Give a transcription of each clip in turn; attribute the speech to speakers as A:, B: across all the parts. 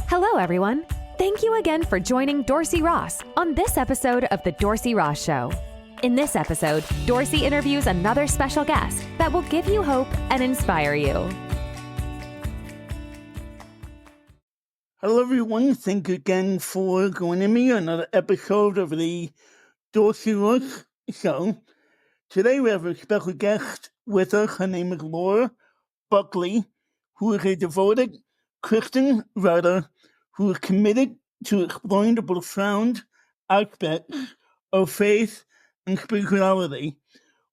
A: Hello, everyone. Thank you again for joining Dorsey Ross on this episode of The Dorsey Ross Show. In this episode, Dorsey interviews another special guest that will give you hope and inspire you.
B: Hello, everyone. Thank you again for joining me on another episode of The Dorsey Ross Show. Today, we have a special guest with us. Her name is Laura Buckley, who is a devoted Christian writer who is committed to exploring the profound aspects of faith and spirituality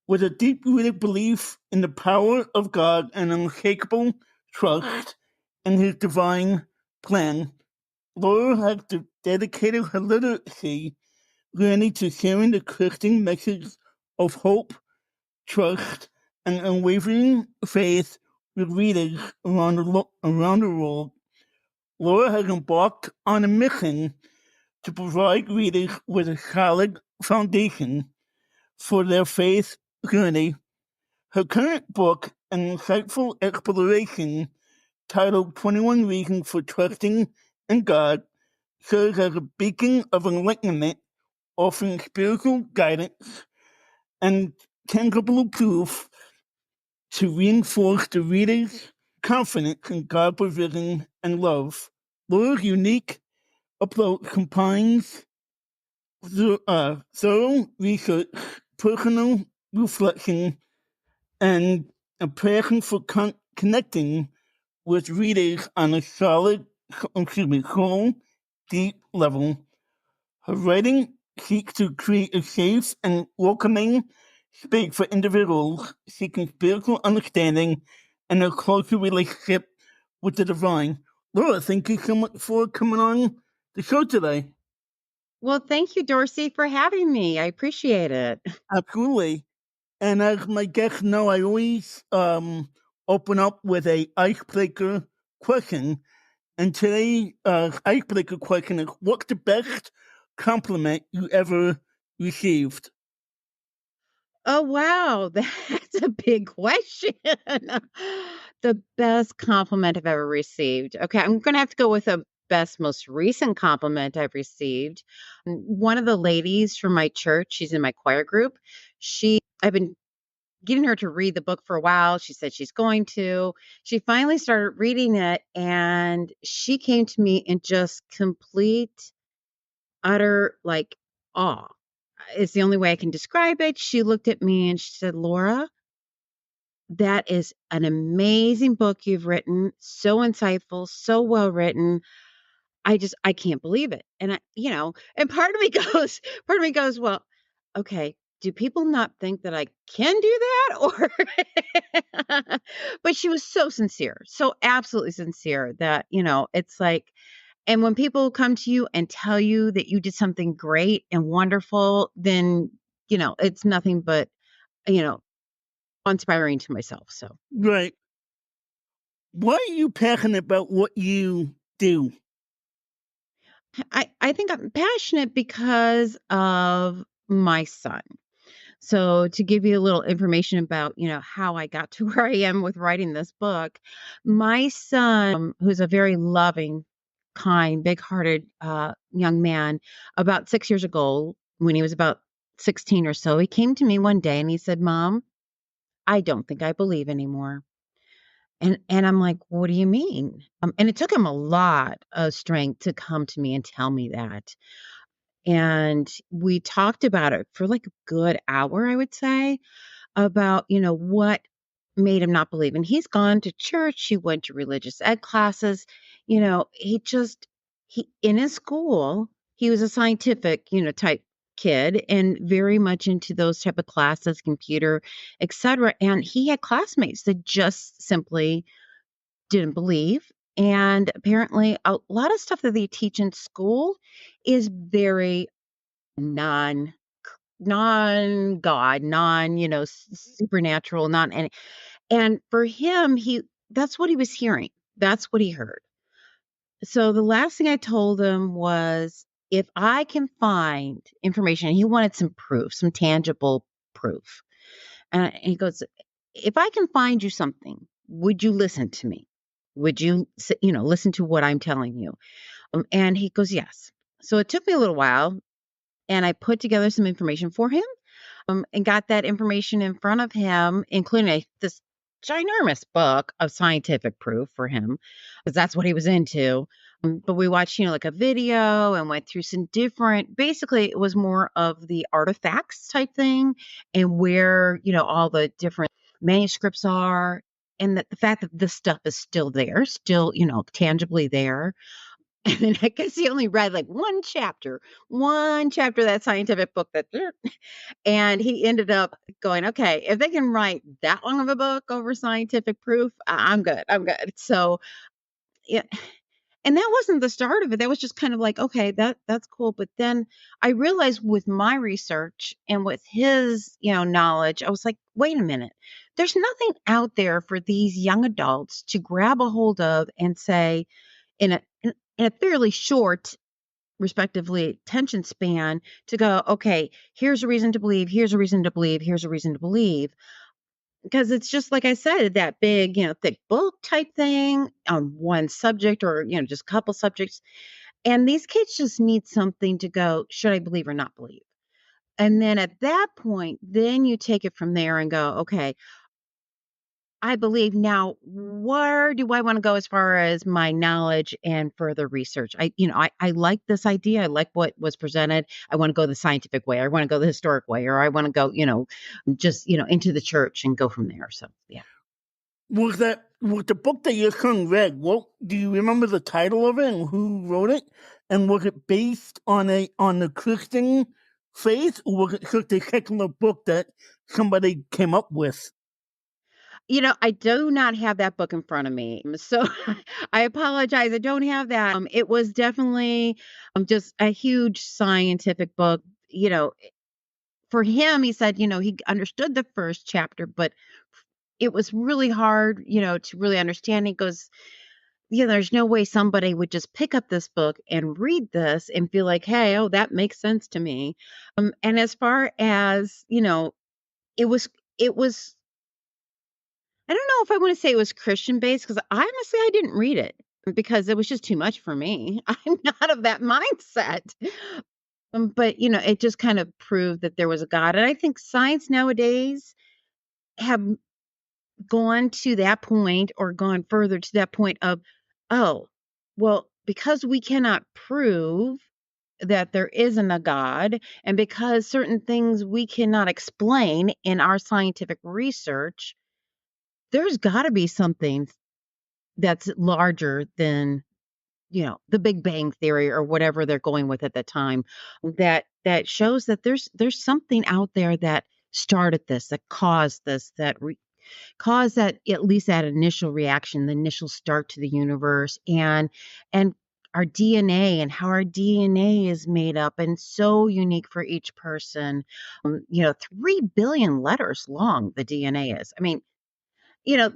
B: with a deep-rooted belief in the power of God and unshakable trust in His divine plan. Laura has dedicated her literacy journey to sharing the Christian message of hope, trust, and unwavering faith with readers around the world. Laura has embarked on a mission to provide readers with a solid foundation for their faith journey. Her current book, an insightful exploration titled 21 Reasons for Trusting in God, serves as a beacon of enlightenment, offering spiritual guidance and tangible proof to reinforce the reader's confidence in God's provision and love. Laura's unique approach combines thorough research, personal reflection, and a passion for connecting with readers on a calm, deep level. Her writing seeks to create a safe and welcoming space for individuals seeking spiritual understanding and a closer relationship with the divine. Laura, thank you so much for coming on the show today.
C: Well, thank you, Dorsey, for having me. I appreciate it.
B: Absolutely. And as my guests know, I always open up with a icebreaker question. And today's icebreaker question is, what's the best compliment you ever received?
C: Oh, wow. That's a big question. The best compliment I've ever received. Okay, I'm going to have to go with the best, most recent compliment I've received. One of the ladies from my church, she's in my choir group. I've been getting her to read the book for a while. She said she's going to. She finally started reading it, and she came to me in just complete, utter, awe. It's the only way I can describe it. She looked at me and she said, "Laura, that is an amazing book you've written. So insightful, so well written. I can't believe it." And and part of me goes, well, okay, do people not think that I can do that? Or, but she was so sincere, so absolutely sincere that, it's like, and when people come to you and tell you that you did something great and wonderful, then, it's nothing but, you know, inspiring to myself. So
B: Right. Why are you passionate about what you do?
C: I think I'm passionate because of my son. So to give you a little information about, how I got to where I am with writing this book, my son, who's a very loving, kind, big-hearted young man, about 6 years ago, when he was about 16 or so, he came to me one day and he said, "Mom, I don't think I believe anymore." And I'm like, "What do you mean?" And it took him a lot of strength to come to me and tell me that. And we talked about it for like a good hour, I would say, about, what made him not believe. And he's gone to church, he went to religious ed classes, he in his school, he was a scientific, type kid and very much into those type of classes, computer, etc. And he had classmates that just simply didn't believe. And apparently a lot of stuff that they teach in school is very non non-God, supernatural, non any. And for him, that's what he was hearing. That's what he heard. So the last thing I told him was, if I can find information, he wanted some proof, some tangible proof. And he goes, "If I can find you something, would you listen to me?" Would you, listen to what I'm telling you? And he goes, yes. So it took me a little while, and I put together some information for him, and got that information in front of him, including this ginormous book of scientific proof for him, because that's what he was into. But we watched, like a video and went through some different, basically, it was more of the artifacts type thing and where, all the different manuscripts are. And that the fact that this stuff is still there, still, tangibly there. And then I guess he only read like one chapter of that scientific book and he ended up going, okay, if they can write that long of a book over scientific proof, I'm good. I'm good. So, yeah. And that wasn't the start of it. That was just kind of like, okay, that's cool. But then I realized with my research and with his, knowledge, I was like, wait a minute. There's nothing out there for these young adults to grab a hold of and say in a fairly short, respectively, attention span to go, okay, here's a reason to believe, here's a reason to believe, here's a reason to believe. Because it's just like I said, that big, thick book type thing on one subject or, just a couple subjects. And these kids just need something to go, should I believe or not believe? And then at that point, then you take it from there and go, okay, I believe now, where do I want to go as far as my knowledge and further research? I like this idea. I like what was presented. I want to go the scientific way. I want to go the historic way, or I want to go, just, into the church and go from there. So, yeah.
B: Was the book that your son read? What do you remember the title of it and who wrote it? And was it based on the Christian faith, or was it just a secular book that somebody came up with?
C: I do not have that book in front of me. So I apologize. I don't have that. It was definitely just a huge scientific book. For him, he said, he understood the first chapter, but it was really hard, to really understand. He goes, there's no way somebody would just pick up this book and read this and feel like, hey, oh, that makes sense to me. And as far as, it was I don't know if I want to say it was Christian based because honestly, I didn't read it because it was just too much for me. I'm not of that mindset. But, it just kind of proved that there was a God. And I think science nowadays have gone to that point or gone further to that point of, oh, well, because we cannot prove that there isn't a God, and because certain things we cannot explain in our scientific research, there's got to be something that's larger than, the Big Bang theory or whatever they're going with at the time that shows that there's something out there that started this, that caused this, that caused that, at least that initial reaction, the initial start to the universe and our DNA and how our DNA is made up and so unique for each person. 3 billion letters long the DNA is. I mean,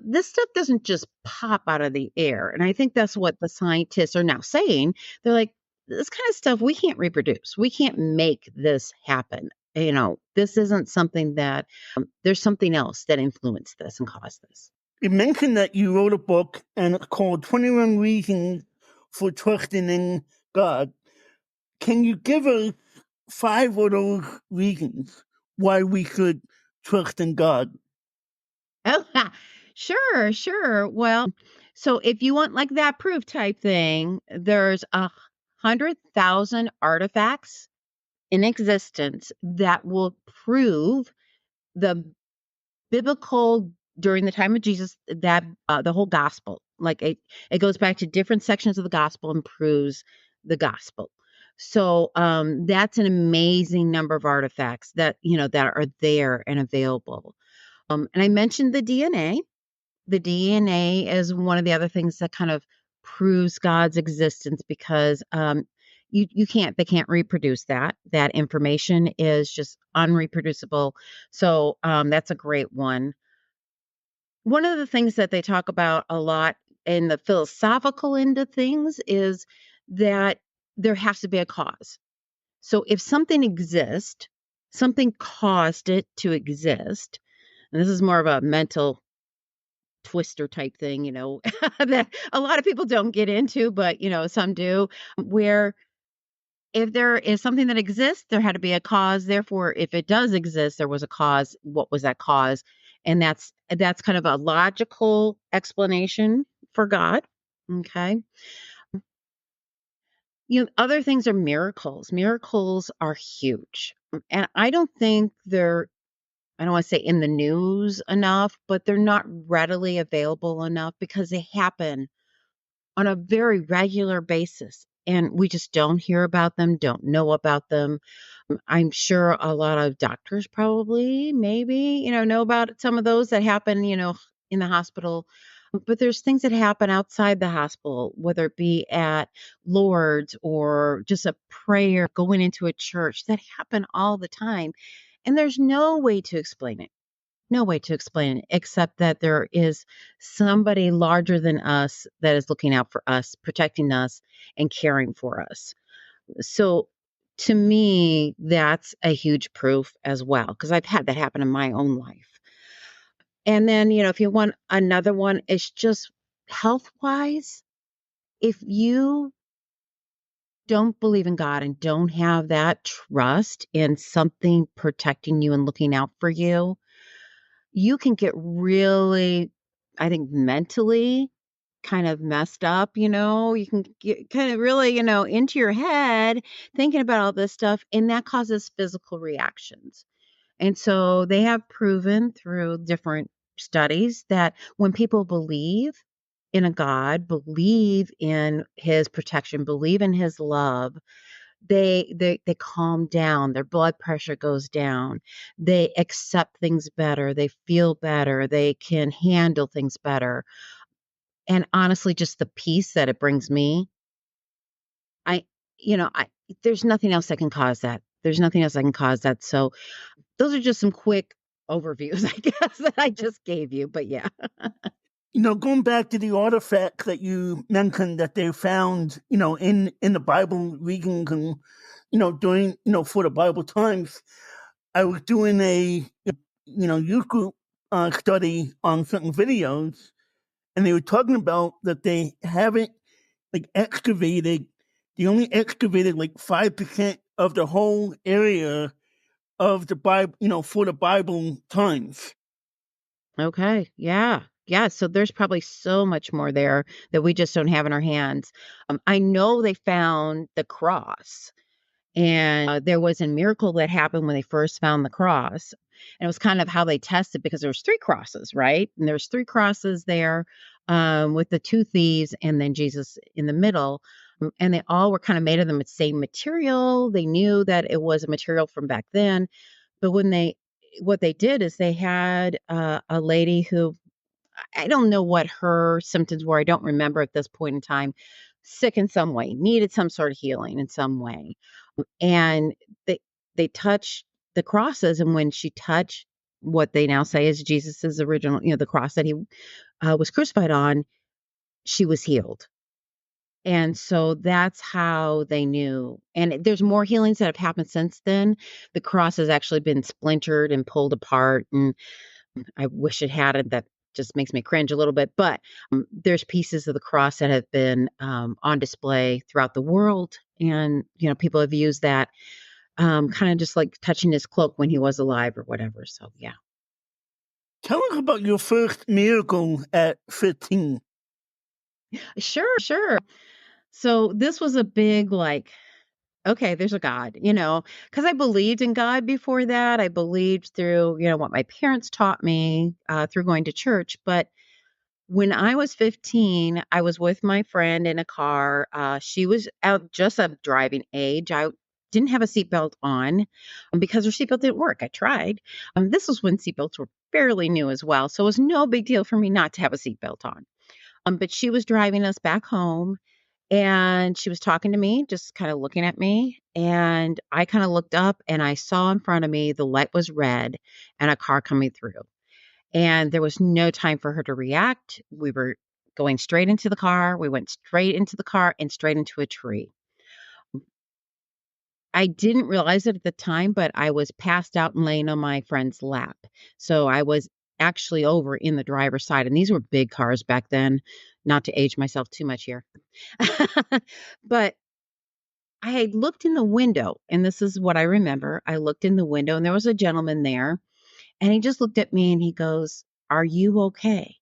C: this stuff doesn't just pop out of the air. And I think that's what the scientists are now saying. They're like, this kind of stuff we can't reproduce. We can't make this happen. This isn't something that there's something else that influenced this and caused this.
B: You mentioned that you wrote a book and it's called 21 Reasons for Trusting in God. Can you give us 5 of those reasons why we should trust in God?
C: Oh, sure. Well, so if you want like that proof type thing, there's 100,000 artifacts in existence that will prove the biblical during the time of Jesus that the whole gospel, like it goes back to different sections of the gospel and proves the gospel. So that's an amazing number of artifacts that that are there and available. And I mentioned the DNA. The DNA is one of the other things that kind of proves God's existence because they can't reproduce that. That information is just unreproducible. So that's a great one. One of the things that they talk about a lot in the philosophical end of things is that there has to be a cause. So if something exists, something caused it to exist. And this is more of a mental twister type thing, that a lot of people don't get into, but, some do, where if there is something that exists, there had to be a cause. Therefore, if it does exist, there was a cause. What was that cause? And that's kind of a logical explanation for God. Okay. Other things are miracles. Miracles are huge. And I don't think I don't want to say in the news enough, but they're not readily available enough because they happen on a very regular basis. And we just don't hear about them, don't know about them. I'm sure a lot of doctors probably, maybe, know about some of those that happen, in the hospital. But there's things that happen outside the hospital, whether it be at Lourdes or just a prayer going into a church that happen all the time. And there's no way to explain it. No way to explain it except that there is somebody larger than us that is looking out for us, protecting us, and caring for us. So to me, that's a huge proof as well, because I've had that happen in my own life. And then, if you want another one, it's just health wise. If you don't believe in God and don't have that trust in something protecting you and looking out for you, you can get really, I think, mentally kind of messed up, you can get kind of really, into your head thinking about all this stuff, and that causes physical reactions. And so they have proven through different studies that when people believe in a God, believe in his protection, believe in his love, they calm down, their blood pressure goes down, they accept things better, they feel better, they can handle things better. And honestly, just the peace that it brings me, I I there's nothing else that can cause that. There's nothing else that can cause that. So those are just some quick overviews, I guess, that I just gave you. But yeah.
B: Going back to the artifact that you mentioned that they found, in the Bible readings and, during, for the Bible times, I was doing a, youth group study on certain videos, and they were talking about that they haven't excavated. They only excavated 5% of the whole area of the Bible, for the Bible times.
C: Okay. Yeah. Yeah. So there's probably so much more there that we just don't have in our hands. I know they found the cross. And there was a miracle that happened when they first found the cross. And it was kind of how they tested, because there was three crosses, right? And there's three crosses there, with the two thieves and then Jesus in the middle. And they all were kind of made of the same material. They knew that it was a material from back then. But what they did is they had a lady who, I don't know what her symptoms were. I don't remember at this point in time. Sick in some way, needed some sort of healing in some way. And they touched the crosses, and when she touched what they now say is Jesus's original, the cross that he was crucified on, she was healed. And so that's how they knew. And there's more healings that have happened since then. The cross has actually been splintered and pulled apart, and I wish it hadn't. That just makes me cringe a little bit. But there's pieces of the cross that have been on display throughout the world, and people have used that, kind of just like touching his cloak when he was alive or whatever. So yeah.
B: Tell us about your first miracle at 15.
C: Sure. So this was a big, okay, there's a God, because I believed in God before that. I believed through, what my parents taught me through going to church. But when I was 15, I was with my friend in a car. She was out just of driving age. I didn't have a seatbelt on because her seatbelt didn't work. I tried. This was when seatbelts were fairly new as well. So it was no big deal for me not to have a seatbelt on. But she was driving us back home, and she was talking to me, just kind of looking at me. And I kind of looked up and I saw in front of me the light was red and a car coming through. And there was no time for her to react. We were going straight into the car. We went straight into the car and straight into a tree. I didn't realize it at the time, but I was passed out and laying on my friend's lap. So I was actually over in the driver's side. And these were big cars back then, not to age myself too much here. But I had looked in the window, and this is what I remember. I looked in the window, and there was a gentleman there, and he just looked at me and he goes, "Are you okay?"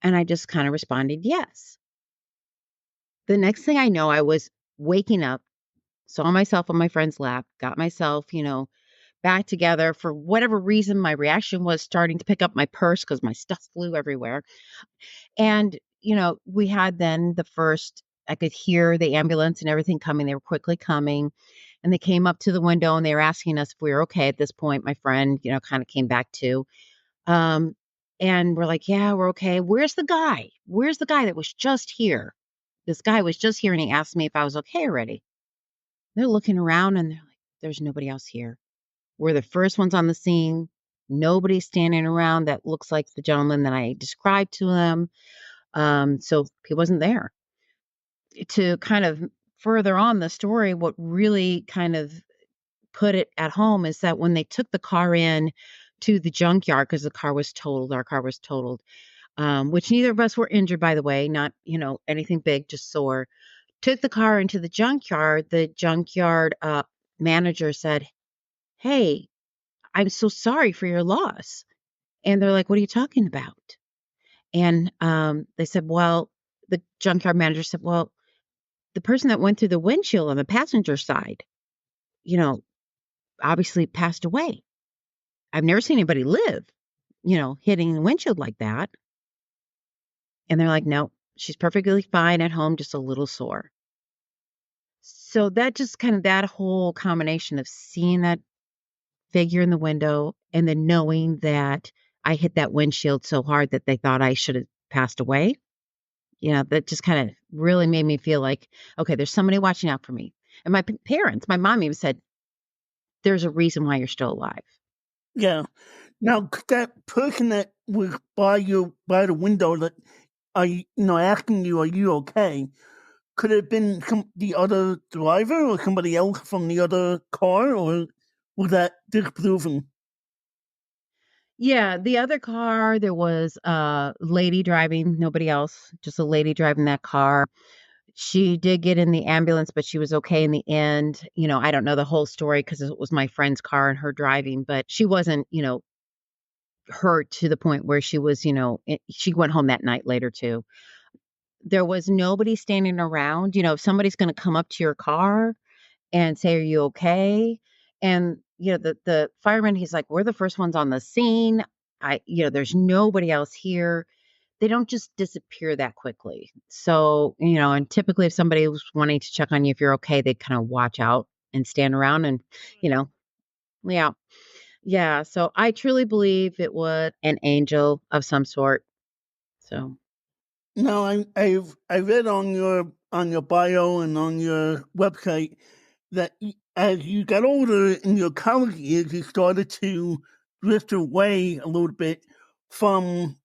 C: And I just kind of responded, "Yes." The next thing I know, I was waking up, saw myself on my friend's lap, got myself, back together. For whatever reason, my reaction was starting to pick up my purse because my stuff flew everywhere. And, we had then I could hear the ambulance and everything coming. They were quickly coming. And they came up to the window and they were asking us if we were okay. At this point, my friend, kind of came back to. Um, and we're like, "Yeah, we're okay. Where's the guy? Where's the guy that was just here?" This guy was just here and he asked me if I was okay already. They're looking around and they're like, "There's nobody else here. We're the first ones on the scene. Nobody's standing around that looks like the gentleman that I described to them." So he wasn't there. To kind of further on the story, what really kind of put it at home is that when they took the car in to the junkyard, because the car was totaled, our car was totaled, which neither of us were injured, by the way, not, anything big, just sore. Took the car into the junkyard manager said, "Hey, I'm so sorry for your loss." And they're like, "What are you talking about?" And they said, well, the junkyard manager said, "Well, the person that went through the windshield on the passenger side, you know, obviously passed away. I've never seen anybody live, hitting the windshield like that." And they're like, "No, she's perfectly fine at home, just a little sore." So that just kind of that whole combination of seeing that figure in the window and then knowing that I hit that windshield so hard that they thought I should have passed away, that just kind of really made me feel like, okay, there's somebody watching out for me. And my parents, my mom even said, "There's a reason why you're still alive."
B: Yeah. Now, could that person that was by the window that asking you, "Are you okay?" Could it have been the other driver or somebody else from the other car, or was that disproven?
C: Yeah, the other car, there was a lady driving, nobody else, just a lady driving that car. She did get in the ambulance, but she was okay in the end. I don't know the whole story because it was my friend's car and her driving, but she wasn't, hurt to the point where she was, she went home that night later too. There was nobody standing around. If somebody's going to come up to your car and say, "Are you okay?" And, the fireman, he's like, "We're the first ones on the scene. There's nobody else here." They don't just disappear that quickly. So, and typically if somebody was wanting to check on you if you're okay, they'd kind of watch out and stand around and, you know, yeah. Yeah. So I truly believe it was an angel of some sort. So
B: No, I read on your bio and on your website that as you got older in your college years, you started to drift away a little bit from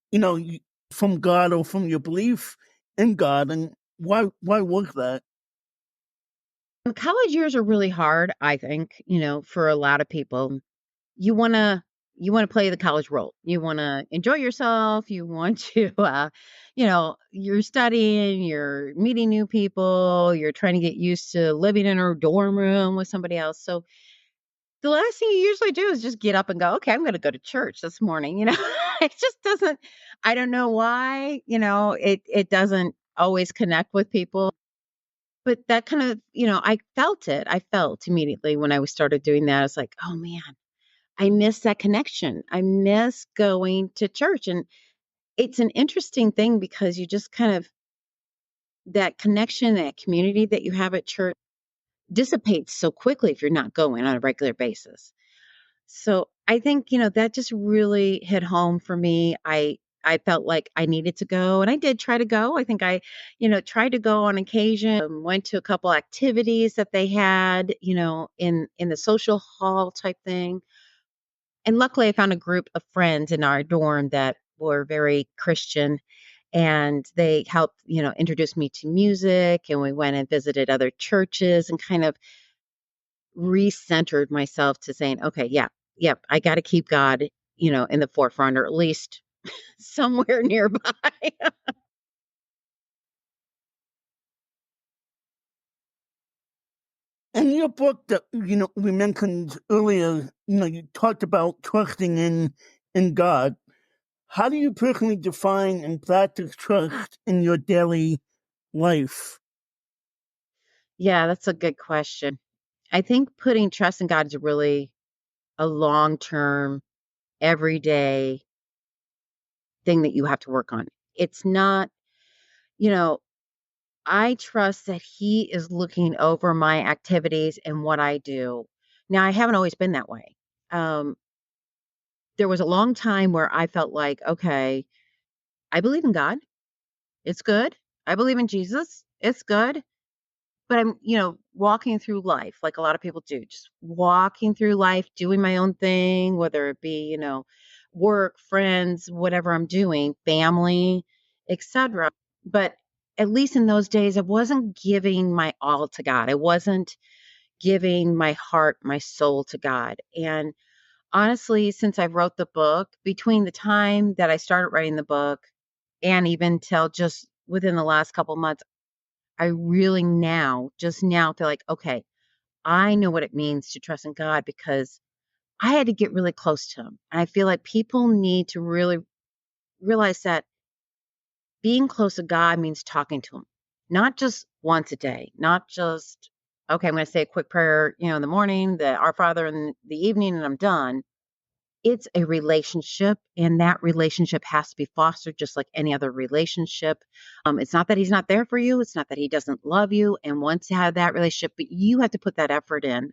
B: from God or from your belief in God. And why was that?
C: college years are really hard, I think, for a lot of people. You want to play the college role. You want to enjoy yourself. You want to you're studying, you're meeting new people, you're trying to get used to living in a dorm room with somebody else. So the last thing you usually do is just get up and go, "Okay, I'm going to go to church this morning." It just doesn't, I don't know why, it doesn't always connect with people. But that kind of, I felt it. I felt immediately when I started doing that. I was like, "Oh man, I miss that connection. I miss going to church." And it's an interesting thing because you just kind of, that connection, that community that you have at church dissipates so quickly if you're not going on a regular basis. So I think, that just really hit home for me. I felt like I needed to go and I did try to go. I think I, tried to go on occasion, went to a couple activities that they had, in the social hall type thing. And luckily, I found a group of friends in our dorm that were very Christian, and they helped, introduce me to music. And we went and visited other churches and kind of recentered myself to saying, "Okay, yeah, yep, I got to keep God in the forefront, or at least somewhere nearby.
B: In your book that we mentioned earlier, you talked about trusting in God. How do you personally define and practice trust in your daily life?
C: Yeah, that's a good question. I think putting trust in God is really a long-term, everyday thing that you have to work on. It's not, you know, I trust that He is looking over my activities and what I do. Now, I haven't always been that way. Um, there was a long time where I felt like, okay, I believe in God. It's good. I believe in Jesus. It's good. But I'm, walking through life like a lot of people do, just walking through life, doing my own thing, whether it be, work, friends, whatever I'm doing, family, etc. But at least in those days, I wasn't giving my all to God. I wasn't giving my heart, my soul to God. And honestly, since I wrote the book, between the time that I started writing the book and even till just within the last couple months, I really just now feel like, okay, I know what it means to trust in God because I had to get really close to Him. And I feel like people need to really realize that being close to God means talking to Him, not just once a day, not just, okay, I'm going to say a quick prayer, in the morning, the Our Father in the evening, and I'm done. It's a relationship, and that relationship has to be fostered just like any other relationship. It's not that He's not there for you. It's not that He doesn't love you and wants to have that relationship, but you have to put that effort in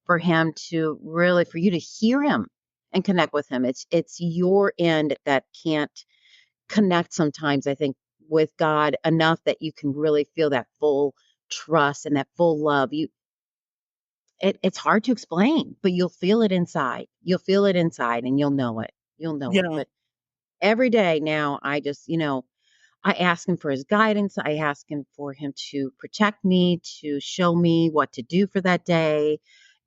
C: for Him to really, for you to hear Him and connect with Him. It's your end that can't connect sometimes, I think, with God enough that you can really feel that full trust and that full love. It's hard to explain, but you'll feel it inside. You'll feel it inside and you'll know it. You'll know it.
B: Yeah.
C: But every day now, I just, I ask Him for His guidance. I ask Him for Him to protect me, to show me what to do for that day.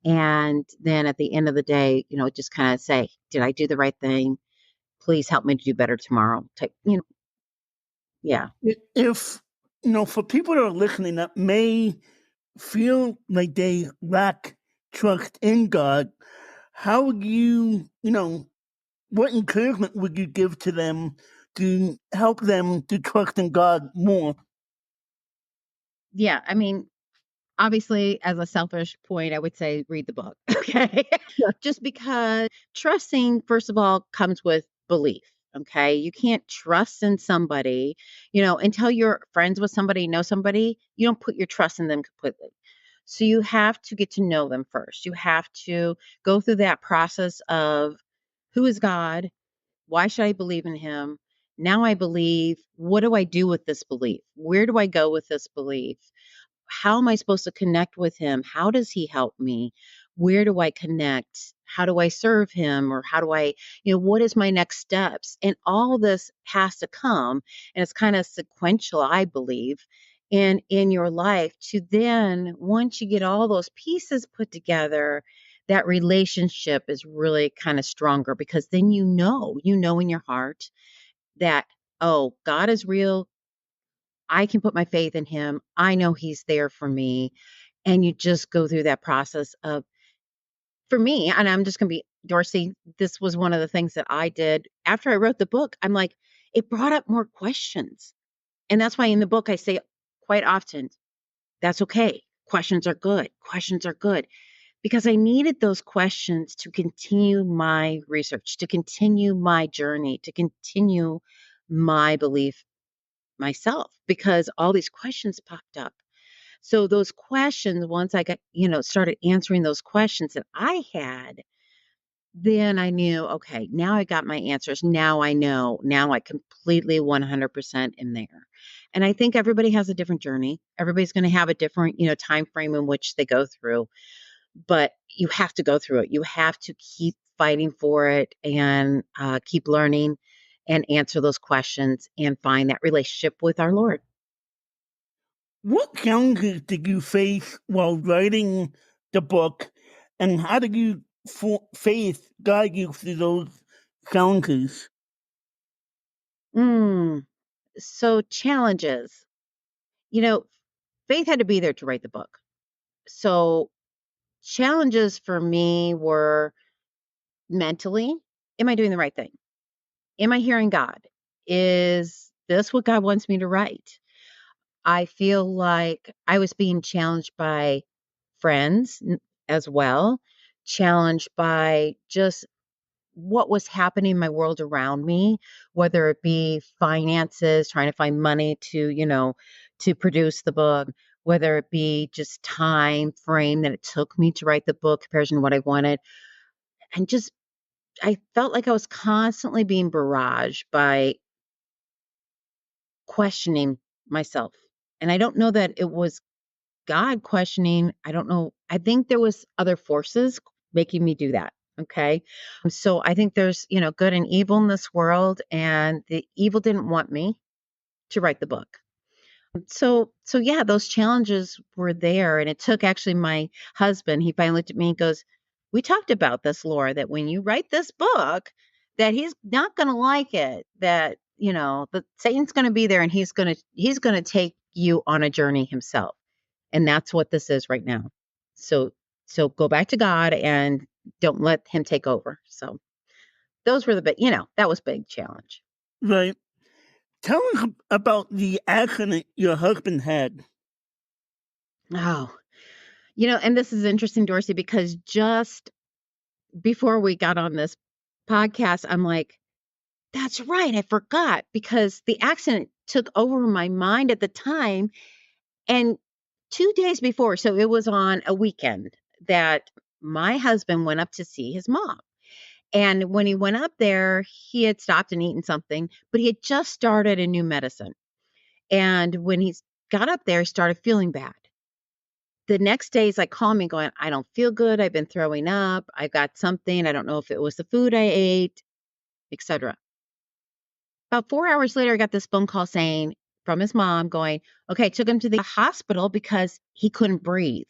C: And then at the end of the day, just kind of say, did I do the right thing? Please help me to do better tomorrow. Yeah.
B: If, for people that are listening that may feel like they lack trust in God, how would what encouragement would you give to them to help them to trust in God more?
C: Yeah. I mean, obviously, as a selfish point, I would say read the book. Okay. Just because trusting, first of all, comes with belief. Okay. You can't trust in somebody, until you're friends with somebody, know somebody, you don't put your trust in them completely. So you have to get to know them first. You have to go through that process of who is God? Why should I believe in Him? Now I believe, what do I do with this belief? Where do I go with this belief? How am I supposed to connect with Him? How does He help me? Where do I connect? How do I serve Him? Or how do I, what is my next steps? And all this has to come, and it's kind of sequential, I believe, in your life to then, once you get all those pieces put together, that relationship is really kind of stronger because then you know in your heart that, oh, God is real. I can put my faith in Him. I know He's there for me. And you just go through that process of, for me, and I'm just going to be, Dorsey, this was one of the things that I did after I wrote the book. I'm like, it brought up more questions. And that's why in the book, I say quite often, that's okay. Questions are good. Questions are good. Because I needed those questions to continue my research, to continue my journey, to continue my belief myself, because all these questions popped up. So those questions, once I got, started answering those questions that I had, then I knew, okay, now I got my answers. Now I know. Now I completely 100% am there. And I think everybody has a different journey. Everybody's going to have a different, time frame in which they go through, but you have to go through it. You have to keep fighting for it and keep learning and answer those questions and find that relationship with our Lord.
B: What challenges did you face while writing the book, and how did you faith guide you through those challenges?
C: So challenges. Faith had to be there to write the book. So challenges for me were mentally, am I doing the right thing? Am I hearing God? Is this what God wants me to write? I feel like I was being challenged by friends as well, challenged by just what was happening in my world around me, whether it be finances, trying to find money to produce the book, whether it be just time frame that it took me to write the book compared to what I wanted. And just, I felt like I was constantly being barraged by questioning myself. And I don't know that it was God questioning. I don't know. I think there was other forces making me do that. Okay. So I think there's, good and evil in this world, and the evil didn't want me to write the book. So yeah, those challenges were there. And it took actually my husband, he finally looked at me and goes, "We talked about this, Laura, that when you write this book, that he's not going to like it, that, that Satan's going to be there, and he's going to take you on a journey himself. And that's what this is right now. So go back to God and don't let him take over." So those were the big, that was big challenge.
B: Right. Tell us about the accident your husband had.
C: Oh, and this is interesting, Dorsey, because just before we got on this podcast, I'm like, that's right, I forgot, because the accident took over my mind at the time. And 2 days before, so it was on a weekend, that my husband went up to see his mom. And when he went up there, he had stopped and eaten something, but he had just started a new medicine. And when he got up there, he started feeling bad. The next day, he's like calling me going, "I don't feel good. I've been throwing up. I got something. I don't know if it was the food I ate," etc. About 4 hours later, I got this phone call saying from his mom going, "Okay, took him to the hospital because he couldn't breathe.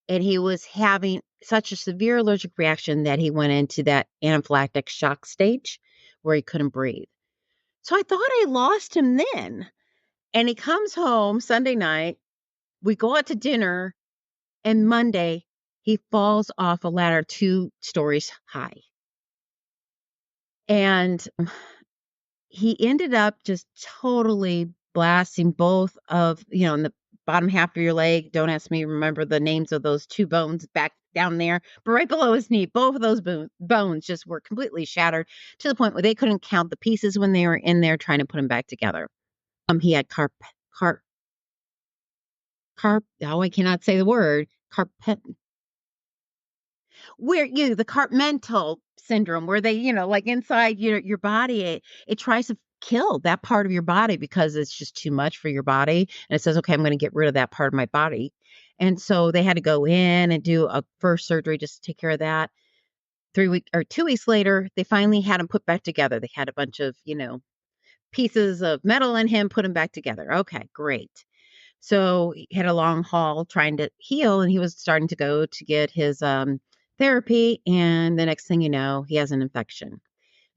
C: And he was having such a severe allergic reaction that he went into that anaphylactic shock stage where he couldn't breathe." So I thought I lost him then. And he comes home Sunday night. We go out to dinner. And Monday, he falls off a ladder 2 stories high. And he ended up just totally blasting both of, in the bottom half of your leg. Don't ask me to remember the names of those 2 bones back down there, but right below his knee, both of those bones just were completely shattered to the point where they couldn't count the pieces when they were in there trying to put them back together. He had I cannot say the word, the carpmental syndrome, where they, like inside your body, it tries to kill that part of your body because it's just too much for your body. And it says, okay, I'm going to get rid of that part of my body. And so they had to go in and do a first surgery just to take care of that. 2 weeks later, they finally had him put back together. They had a bunch of, pieces of metal in him, put him back together. Okay, great. So he had a long haul trying to heal, and he was starting to go to get his therapy. And the next thing you know, he has an infection.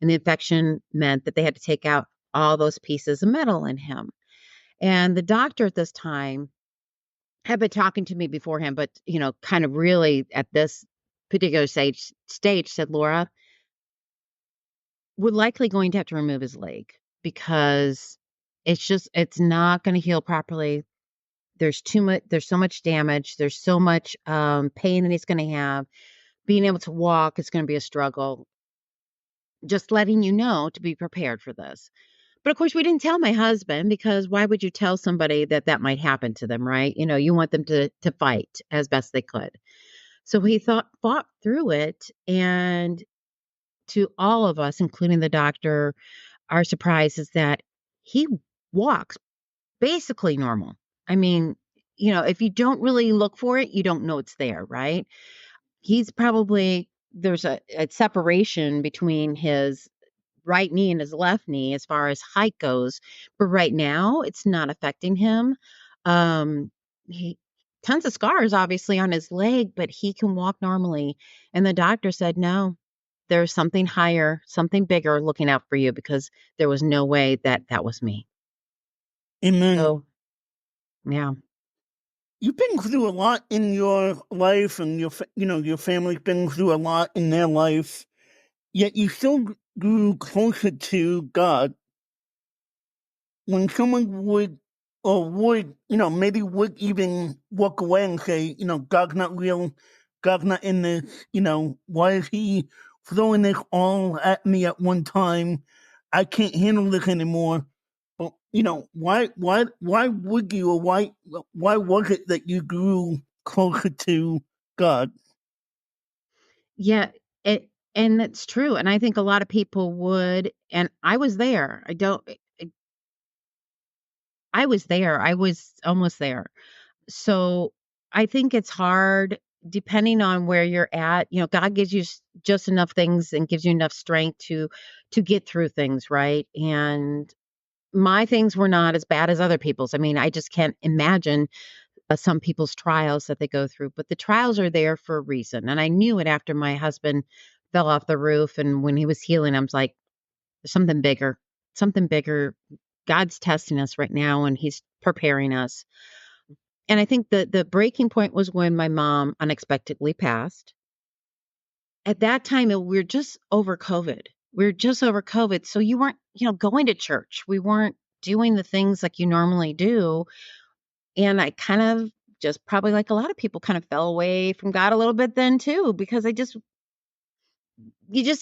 C: And the infection meant that they had to take out all those pieces of metal in him. And the doctor at this time had been talking to me beforehand, but, kind of really at this particular stage said, "Laura, we're likely going to have to remove his leg because it's not going to heal properly. There's so much damage. There's so much pain that he's going to have. Being able to walk is going to be a struggle. Just letting you know to be prepared for this." But of course, we didn't tell my husband, because why would you tell somebody that might happen to them, right? You want them to fight as best they could. So he fought through it. And to all of us, including the doctor, our surprise is that he walks basically normal. I mean, if you don't really look for it, you don't know it's there, right? There's a separation between his right knee and his left knee as far as height goes, but right now it's not affecting him. He tons of scars obviously on his leg, but he can walk normally. And the doctor said, no, there's something higher, something bigger looking out for you because there was no way that that was me.
B: Amen.
C: So, yeah.
B: You've been through a lot in your life, and your family's been through a lot in their life. Yet you still grew closer to God. When someone maybe would even walk away and say, God's not real, God's not in this, why is he throwing this all at me at one time? I can't handle this anymore. But why would you, or why was it that you grew closer to God?
C: Yeah, it and that's true, and I think a lot of people would, and I was there. I was there. I was almost there. So, I think it's hard depending on where you're at. God gives you just enough things and gives you enough strength to get through things, right? And my things were not as bad as other people's. I mean, I just can't imagine some people's trials that they go through, but the trials are there for a reason. And I knew it after my husband fell off the roof. And when he was healing, I was like, there's something bigger, something bigger. God's testing us right now and he's preparing us. And I think the breaking point was when my mom unexpectedly passed. At that time, we were just over COVID. We were just over COVID. So you weren't, going to church. We weren't doing the things like you normally do. And I kind of just probably like a lot of people kind of fell away from God a little bit then too, because you just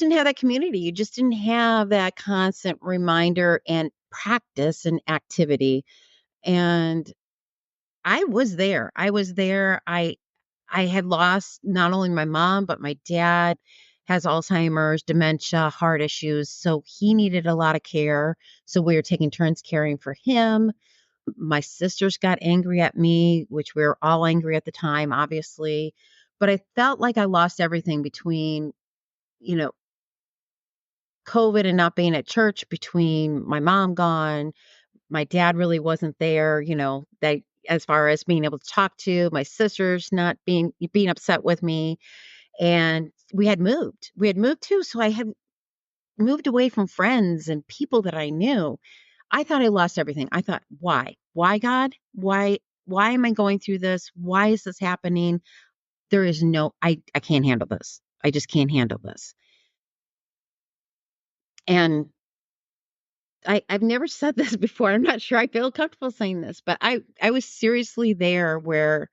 C: didn't have that community. You just didn't have that constant reminder and practice and activity. And I was there. I was there. I had lost not only my mom, but my dad has Alzheimer's, dementia, heart issues. So he needed a lot of care. So we were taking turns caring for him. My sisters got angry at me, which we were all angry at the time, obviously. But I felt like I lost everything between, you know, COVID and not being at church, between my mom gone, my dad really wasn't there, that as far as being able to talk to, my sisters not being upset with me. And we had moved. We had moved too. So I had moved away from friends and people that I knew. I thought I lost everything. I thought, why? Why, God? Why am I going through this? Why is this happening? There is I can't handle this. I just can't handle this. And I've never said this before. I'm not sure I feel comfortable saying this, but I was seriously there where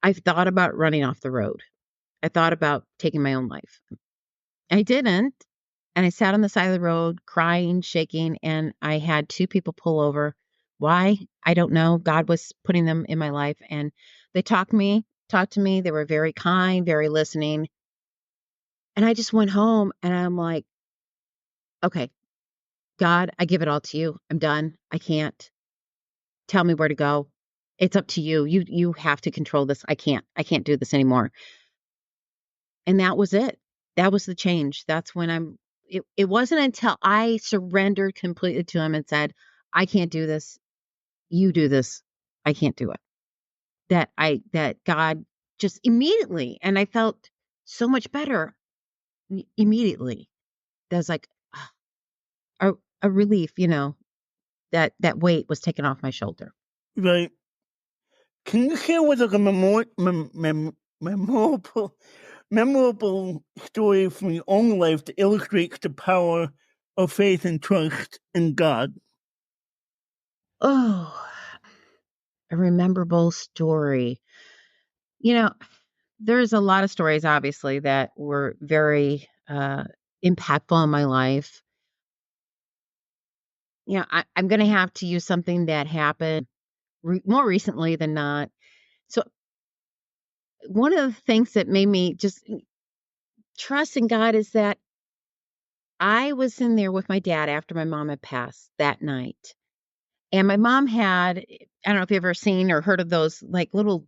C: I've thought about running off the road. I thought about taking my own life. I didn't. And I sat on the side of the road crying, shaking, and I had two people pull over. Why? I don't know. God was putting them in my life and they talked to me. They were very kind, very listening. And I just went home and I'm like, okay, God, I give it all to you. I'm done. I can't. Tell me where to go. It's up to you. You have to control this. I can't. I can't do this anymore. And that was it. That was the change. That's when it wasn't until I surrendered completely to him and said, I can't do this. You do this. I can't do it. That God just immediately, and I felt so much better immediately. That was like a, a relief, that weight was taken off my shoulder.
B: Right. Can you share with us a memorable story from your own life that illustrates the power of faith and trust in God?
C: Oh, a memorable story. You know, there's a lot of stories, obviously, that were very impactful in my life. I'm going to have to use something that happened more recently than not. So, one of the things that made me just trust in God is that I was in there with my dad after my mom had passed that night. And my mom had, I don't know if you've ever seen or heard of those like little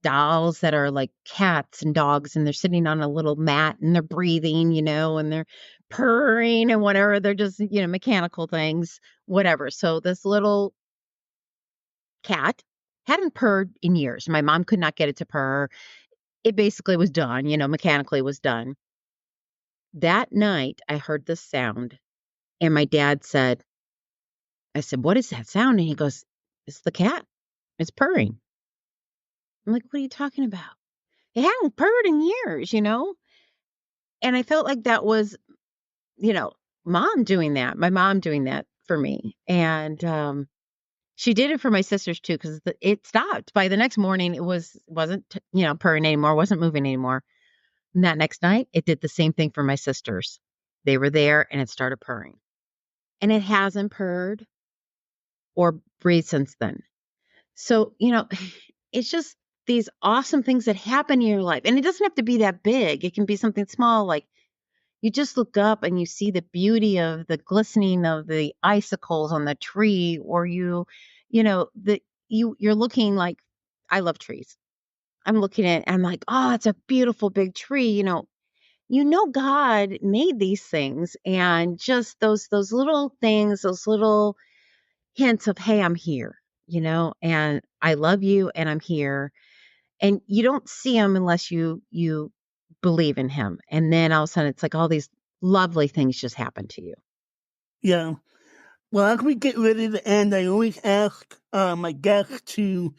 C: dolls that are like cats and dogs, and they're sitting on a little mat and they're breathing, and they're purring and whatever. They're just, mechanical things, whatever. So this little cat hadn't purred in years. My mom could not get it to purr. It basically was done, mechanically was done. That night, I heard this sound, and my dad said, I said, "What is that sound?" And he goes, "It's the cat. It's purring." I'm like, "What are you talking about? It hadn't purred in years, you know?" And I felt like that was, you know, mom doing that, my mom doing that for me. And she did it for my sisters too, because it stopped. By the next morning, wasn't purring anymore, wasn't moving anymore. And that next night, it did the same thing for my sisters. They were there, and it started purring, and it hasn't purred or breathed since then. So it's just these awesome things that happen in your life, and it doesn't have to be that big. It can be something small, like you just look up and you see the beauty of the glistening of the icicles on the tree, or you're looking like, I love trees. I'm looking at it, I'm like, oh, it's a beautiful big tree. God made these things, and just those little things, those little hints of, hey, I'm here, and I love you, and I'm here. And you don't see him unless you believe in him. And then all of a sudden, it's like all these lovely things just happen to you.
B: Yeah. Well, as we get ready to end, I always ask my guests to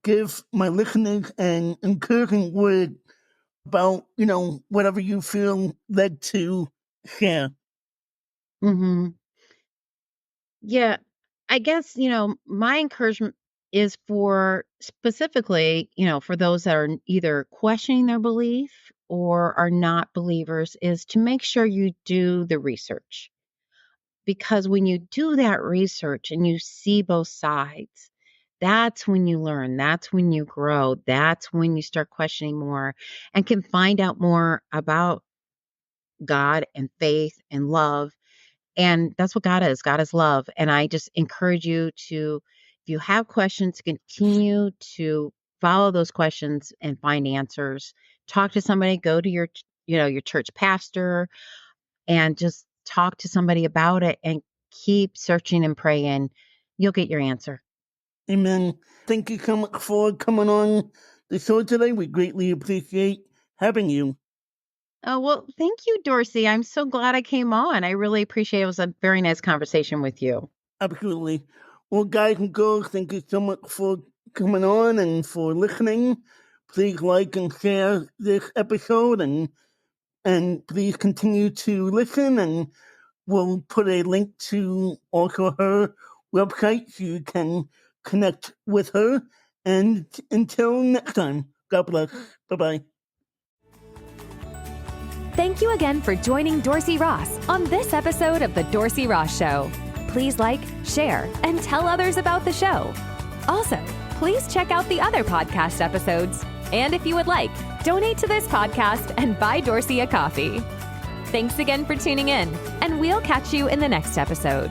B: give my listeners an encouraging word about, whatever you feel led to share.
C: Mm-hmm. Yeah. I guess, my encouragement is for specifically, for those that are either questioning their belief or are not believers, is to make sure you do the research. Because when you do that research and you see both sides, that's when you learn. That's when you grow. That's when you start questioning more and can find out more about God and faith and love. And that's what God is. God is love. And I just encourage you to, if you have questions, continue to follow those questions and find answers. Talk to somebody, go to your church pastor, and just talk to somebody about it and keep searching and praying. You'll get your answer.
B: Amen. Thank you so much for coming on the show today. We greatly appreciate having you.
C: Oh, well, thank you, Dorsey. I'm so glad I came on. I really appreciate it. It was a very nice conversation with you.
B: Absolutely. Well, guys and girls, thank you so much for coming on and for listening. Please like and share this episode, and please continue to listen, and we'll put a link to also her website so you can connect with her. And until next time, God bless. Bye-bye.
A: Thank you again for joining Dorsey Ross on this episode of The Dorsey Ross Show. Please like, share, and tell others about the show. Also, please check out the other podcast episodes. And if you would like, donate to this podcast and buy Dorsey a coffee. Thanks again for tuning in, and we'll catch you in the next episode.